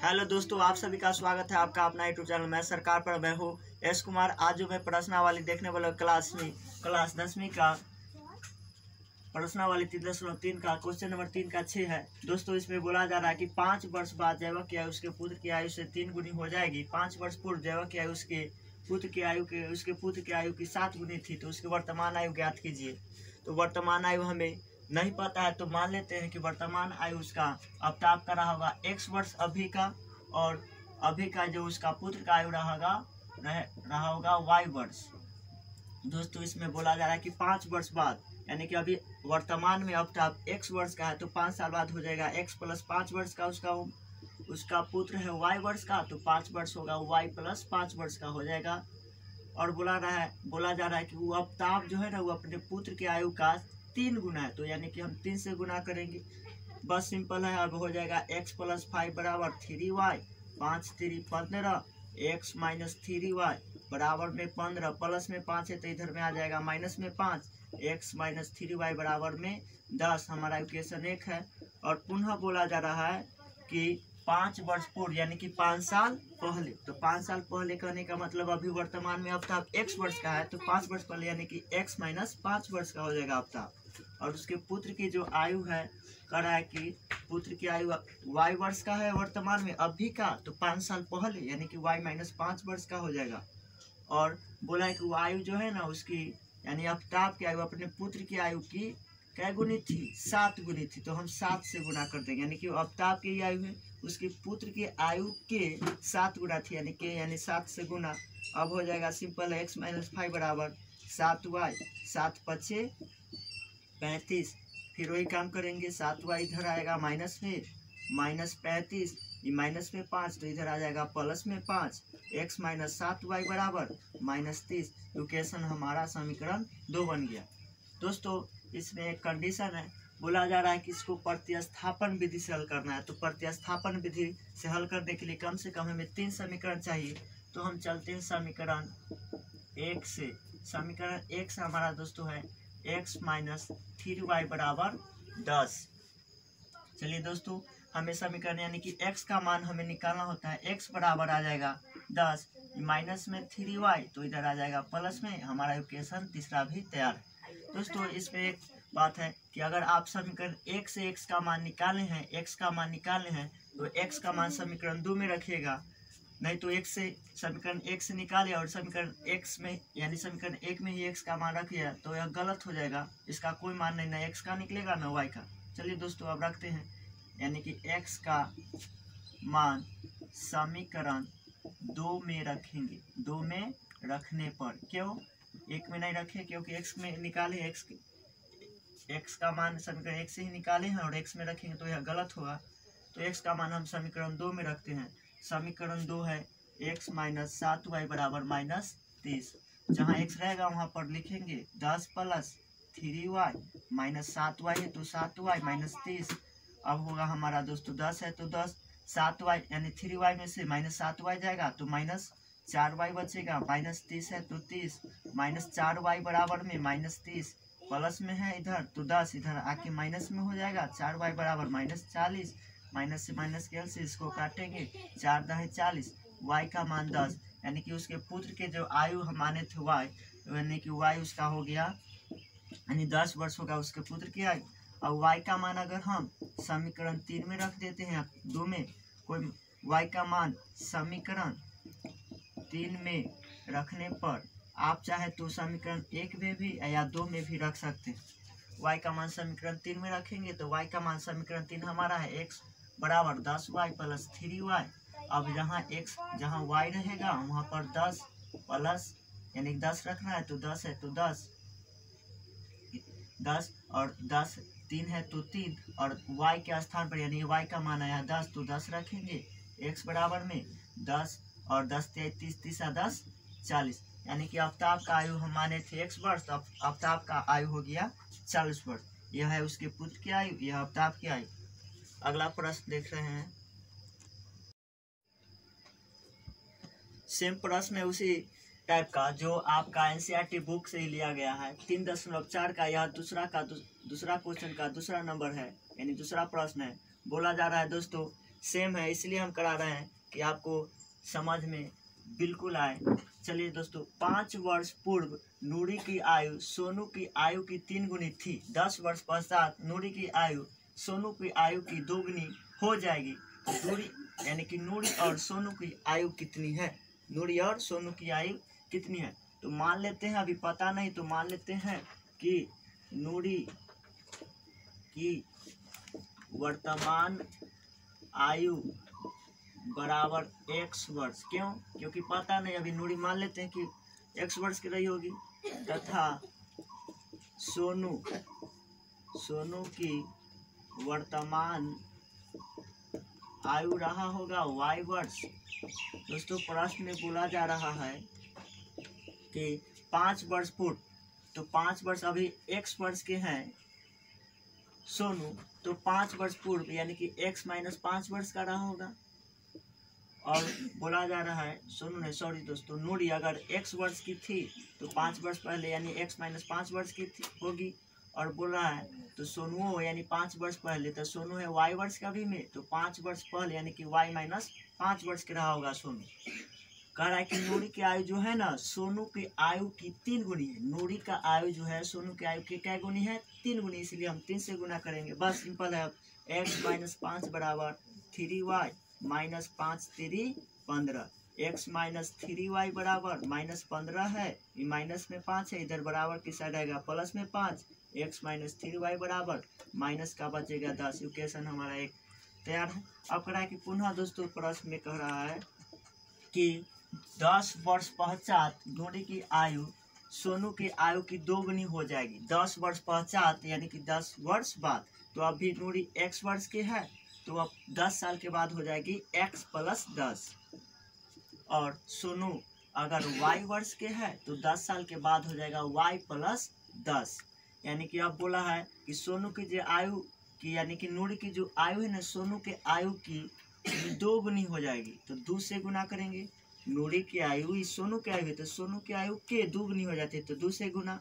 Hello दोस्तों, आप सभी का स्वागत है आपका अपना यूट्यूब चैनल मैं सरकार पर मैं हूँ एस कुमार। आज जो मैं प्रश्नावली देखने वाला क्लास 10वीं का प्रश्नावली 3.3 का क्वेश्चन नंबर 3 का 6 है। दोस्तों इसमें बोला जा रहा है कि 5 वर्ष बाद जैवक की आयु उसके पुत्र की आयु से 3 गुनी हो जाएगी। 5 वर्ष पूर्व जैवक की आयु उसके पुत्र की आयु की 7 गुनी थी, तो उसकी वर्तमान आयु ज्ञात कीजिए। तो वर्तमान आयु हमें नहीं पता है, तो मान लेते हैं कि वर्तमान आयु उसका अपताप का रहा होगा x वर्ष अभी का, और अभी का जो उसका पुत्र का आयु रहा होगा y वर्ष। दोस्तों इसमें बोला जा रहा है कि 5 वर्ष बाद, यानी कि अभी वर्तमान में अपताप x वर्ष का है, तो 5 साल बाद हो जाएगा x प्लस 5 वर्ष का उसका पुत्र है y वर्ष का, तो 5 वर्ष होगा y प्लस 5 वर्ष का हो जाएगा। और बोला जा रहा है कि वो अपताप जो है ना, वो अपने पुत्र की आयु का 3 गुना है, तो यानी कि हम 3 से गुना करेंगे। बस सिंपल है। अब हो जाएगा x प्लस 5 बराबर 3y, 5 3 15, x माइनस 3y बराबर में 15, प्लस में 5 है तो इधर में आ जाएगा माइनस में 5, x माइनस 3y बराबर में 10। हमारा इक्वेशन 1 है। और पुनः बोला जा रहा है कि 5 वर्ष पूर्व, यानी कि 5 साल पहले, तो 5 साल पहले कहने का मतलब अभी वर्तमान में अपताप x वर्ष का है, तो 5 वर्ष पहले यानी कि x माइनस 5 वर्ष का हो जाएगा अपताप। और उसके पुत्र की जो आयु है, कह रहा है कि पुत्र की आयु y वर्ष का है वर्तमान में अभी का, तो 5 साल पहले यानी कि y माइनस 5 वर्ष का हो जाएगा। और बोला है कि वो आयु जो है ना उसकी, यानी अपताप की आयु अपने पुत्र की आयु की क्या गुनी थी, 7 गुनी थी, तो हम 7 से गुना कर देंगे, यानी कि अपताप की आयु है उसके पुत्र की आयु के 7 गुना थी, यानी 7 से गुना। अब हो जाएगा सिंपल है, x माइनस 5 बराबर 7y, 7 5 35, फिर वही काम करेंगे, 7y इधर आएगा माइनस में, माइनस 35, ये माइनस में 5 तो इधर आ जाएगा प्लस में 5, x माइनस 7y बराबर माइनस 30। इक्वेशन हमारा समीकरण 2 बन गया। दोस्तों इसमें एक कंडीशन है, बोला जा रहा है कि इसको प्रतिस्थापन विधि से हल करना है। तो प्रतिस्थापन विधि से हल करने के लिए कम से कम हमें 3 समीकरण चाहिए। तो हम चलते हैं समीकरण 1 से। समीकरण 1 से हमारा दोस्तों है x माइनस 3y बराबर 10। चलिए दोस्तों, हमें समीकरण यानी कि x का मान हमें निकालना होता है। x बराबर आ जाएगा 10, माइनस में 3y तो इधर आ जाएगा प्लस में। हमारा इक्वेशन तीसरा भी तैयार है। दोस्तों इसमें एक बात है कि अगर आप समीकरण 1 से x का मान निकाले हैं तो x का मान समीकरण 2 में रखिएगा, नहीं तो x से समीकरण 1 से निकाले और समीकरण x में यानी समीकरण 1 में ही x का मान रखिए, तो यह गलत हो जाएगा। इसका कोई मान नहीं, ना x का निकलेगा ना y का। चलिए दोस्तों अब रखते हैं, यानी कि x का मान समीकरण 2 में रखेंगे। 2 में रखने पर, क्यों 1 में नहीं रखे, क्योंकि x में निकाले, x का मान समीकरण 1 से ही निकाले हैं और x में रखेंगे तो यह गलत होगा। तो x का मान हम समीकरण 2 में रखते हैं। समीकरण 2 है x माइनस 7y बराबर माइनस 30। जहाँ x रहेगा वहाँ पर लिखेंगे 10 प्लस 3y माइनस 7y है तो 7y माइनस 30। अब होगा हमारा दोस्तों 10 है तो 10, 7y यानी 3y में से माइनस 7y जाएगा तो माइनस 4y बचेगा, माइनस 30 है तो 30, माइनस 4y बराबर में माइनस 30, प्लस में है इधर तो 10 इधर आके माइनस में हो जाएगा, 4y बराबर माइनस 40, माइनस से माइनस के से इसको काटेंगे, 4 दहे 40, y का मान 10, यानी कि उसके पुत्र के जो आयु हम माने थे y, यानी कि y उसका हो गया, यानी 10 वर्ष होगा उसके पुत्र की आयु। अब y का मान अगर हम समीकरण 3 में रख देते हैं, 2 में कोई y का मान समीकरण 3 में रखने पर आप चाहे तो समीकरण 1 में भी या 2 में भी रख सकते हैं। y का मान समीकरण 3 में रखेंगे तो y का मान समीकरण 3 हमारा है x बराबर 10y प्लस 3y। अब जहाँ y रहेगा वहाँ पर 10 प्लस यानी 10 रखना है तो 10 है तो 10 और 10 3 है तो 3, और y के स्थान पर यानी y का मान आया 10 तो 10 रखेंगे, x बराबर में 10 और 10 30 30 10 40, यानी कि अपताप का आयु हम माने थे x वर्ष, तो अपताप का आयु हो गया 40 वर्ष। यह है उसके पुत्र की आयु, यह अपताप की आयु। अगला प्रश्न देख रहे हैं। सेम प्रश्न है उसी टाइप का जो आपका एनसीईआरटी बुक से ही लिया गया है। 3.4 का यह दूसरा क्वेश्चन का दूसरा नंबर है, यानी दूसरा प्रश्न है। बोला जा रहा है दोस्तों सेम है, इसलिए हम करा रहे हैं कि आपको समझ में बिल्कुल आए। चलिए दोस्तों, 5 वर्ष पूर्व नूरी की आयु सोनू की आयु की 3 गुनी थी। 10 वर्ष पश्चात नूरी की आयु सोनू की आयु की 2 गुनी हो जाएगी। तो नूरी यानी कि नूरी और सोनू की आयु कितनी है? नूरी और सोनू की आयु कितनी है? तो मान लेते हैं, अभी पता नहीं तो मान लेते हैं कि नूरी की वर्तमान आयु बराबर x वर्ष। क्यों? क्योंकि पता नहीं, अभी नूरी मान लेते हैं कि x वर्ष की रही होगी, तथा सोनू की वर्तमान आयु रहा होगा y वर्ष। दोस्तों, प्रश्न में बोला जा रहा है कि 5 वर्ष पूर्व, तो 5 वर्ष अभी x वर्ष के हैं सोनू, तो 5 वर्ष पूर्व यानी कि x माइनस 5 वर्ष का रहा होगा। और बोला जा रहा है दोस्तों, नूरी अगर x वर्ष की थी तो 5 वर्ष पहले यानी x माइनस 5 वर्ष की होगी। और बोल रहा है तो सोनू यानी 5 वर्ष पहले, तो सोनू है y वर्ष का भी में, तो 5 वर्ष पहले यानी कि y माइनस 5 वर्ष के रहा होगा सोनू। कह रहा है कि नूरी की आयु जो है ना सोनू की आयु की 3 गुनी है। नूरी का आयु जो है सोनू की आयु की क्या गुनी है? 3 गुनी, इसलिए हम 3 से गुना करेंगे। बस सिंपल है। x माइनस 5 बराबर 3y minus 5 3 15। x minus 3y बराबर माइनस 15 है, ये माइनस में 5 है, इधर बराबर की साइड आएगा प्लस में 5। x माइनस 3y बराबर माइनस का बचेगा 10। इक्वेशन हमारा एक तैयार है। अब कह रहा है कि पुनः दोस्तों प्रश्न में कह रहा है कि 10 वर्ष पश्चात नूरी की आयु सोनू की आयु की 2 गुनी हो जाएगी। 10 वर्ष पश्चात यानी कि 10 वर्ष बाद। तो अभी नूरी x वर्ष के है, तो अब 10 साल के बाद हो जाएगी x प्लस 10। और सोनू अगर y वर्ष के है तो 10 साल के बाद हो जाएगा y प्लस 10। यानी कि अब बोला है कि सोनू की जो आयु की यानी कि नूरी की जो आयु है ना सोनू के आयु की 2 गुनी हो जाएगी। तो 2 से गुना करेंगे। नूरी की आयु सोनू की आयु है तो सोनू की आयु के 2 गुनी हो जाती है, तो 2 से गुना।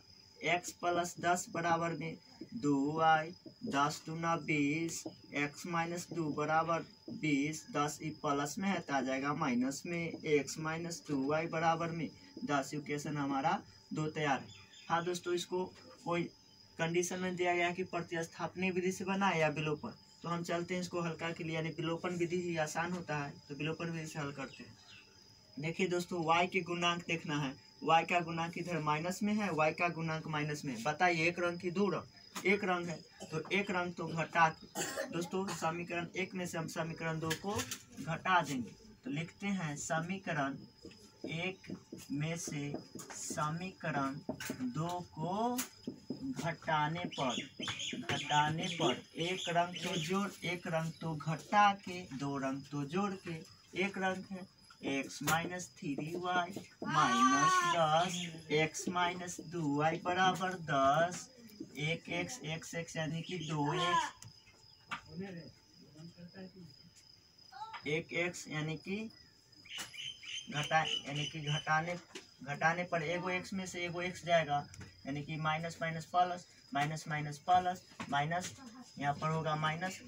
x प्लस 10 बराबर में 2y, 10 दूना 20, x माइनस 2 बराबर 20, 10 प्लस में है तो आ जाएगा माइनस में, x माइनस 2y बराबर में 10। इक्वेशन हमारा 2 तैयार है। हाँ दोस्तों, इसको कोई कंडीशन में दिया गया कि प्रतिस्थापनी विधि से बना या विलोपन, तो हम चलते हैं इसको हल्का के लिए, यानी विलोपन विधि ही आसान होता है, तो विलोपन विधि से हल करते हैं। देखिए दोस्तों, y के गुणांक देखना है। y का गुणांक इधर माइनस में है, y का गुणांक माइनस में। बताइए एक रंग की 2 रंग? एक रंग है, तो एक रंग तो घटा दोस्तों समीकरण 1 में से हम समीकरण 2 को घटा देंगे। तो लिखते हैं समीकरण 1 में से समीकरण 2 को घटाने पर एक रंग तो जोड़, एक रंग तो घटा के, 2 रंग तो जोड़ के। एक रंग है x minus 3y minus 10, x minus 2y बराबर 10, एक x यानी कि 2x, एक x यानी कि घटाने पर एगो x में से एगो x जाएगा, यानी कि minus minus plus, minus minus plus, minus यहाँ पर होगा माइनस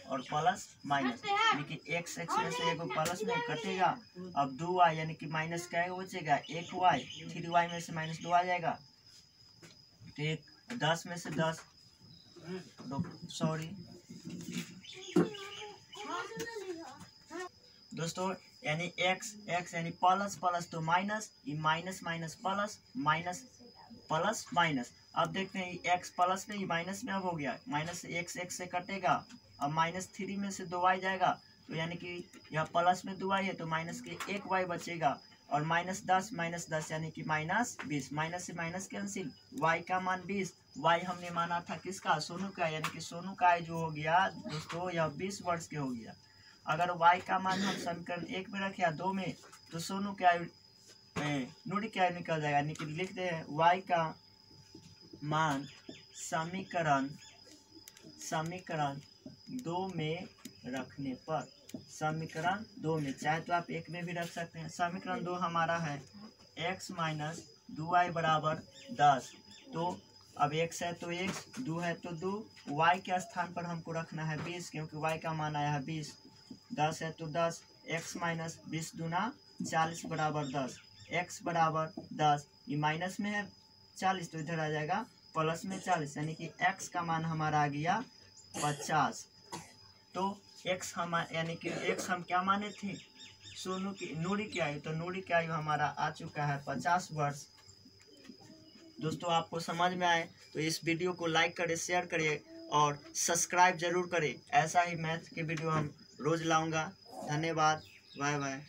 और प्लस माइनस, यानी कि x में से एगो प्लस में कटेगा। अब 2y यानी कि माइनस क्या बचेगा? 1y, 3y में से माइनस 2 आ जाएगा, तो एक 10 में से 10 दोस्तों, यानी x यानी प्लस प्लस तो minus, minus minus plus, minus plus minus. अब देखते हैं x प्लस में, माइनस में अब हो गया, माइनस x से कटेगा, अब माइनस 3 में से 2y जाएगा, तो यानी कि यह प्लस में 2y है तो माइनस के 1y बचेगा, और माइनस 10 यानी कि माइनस 20, माइनस से माइनस कैंसिल, y का मान 20, y हमने माना था किसका? सोनू का, यानी कि सोनू का आयु जो हो गया दोस्तों यह 20 वर्ष के हो गया। अगर y का मान हम समीकरण 1 में रखे या 2 में, तो सोनू की आयु नूरी की आयु निकल जाएगा, यानी कि लिखते हैं y का मान समीकरण 2 में रखने पर, समीकरण 2 में, चाहे तो आप 1 में भी रख सकते हैं। समीकरण 2 हमारा है x माइनस 2y बराबर 10। तो अब x है तो x, 2 है तो 2, y के स्थान पर हमको रखना है 20, क्योंकि y का मान आया है 20। 10 है तो 10, x माइनस 20 दूना 40 बराबर 10, x बराबर 10, ये माइनस में है 40 तो इधर आ जाएगा प्लस में 40, यानी कि x का मान हमारा आ गया 50। तो x हम यानी कि x हम क्या माने थे, सोनू की नूरी की आयु, तो नूरी की आयु हमारा आ चुका है 50 वर्ष। दोस्तों आपको समझ में आए तो इस वीडियो को लाइक करें, शेयर करिए और सब्सक्राइब जरूर करें। ऐसा ही मैथ के वीडियो हम रोज लाऊंगा। धन्यवाद, बाय बाय।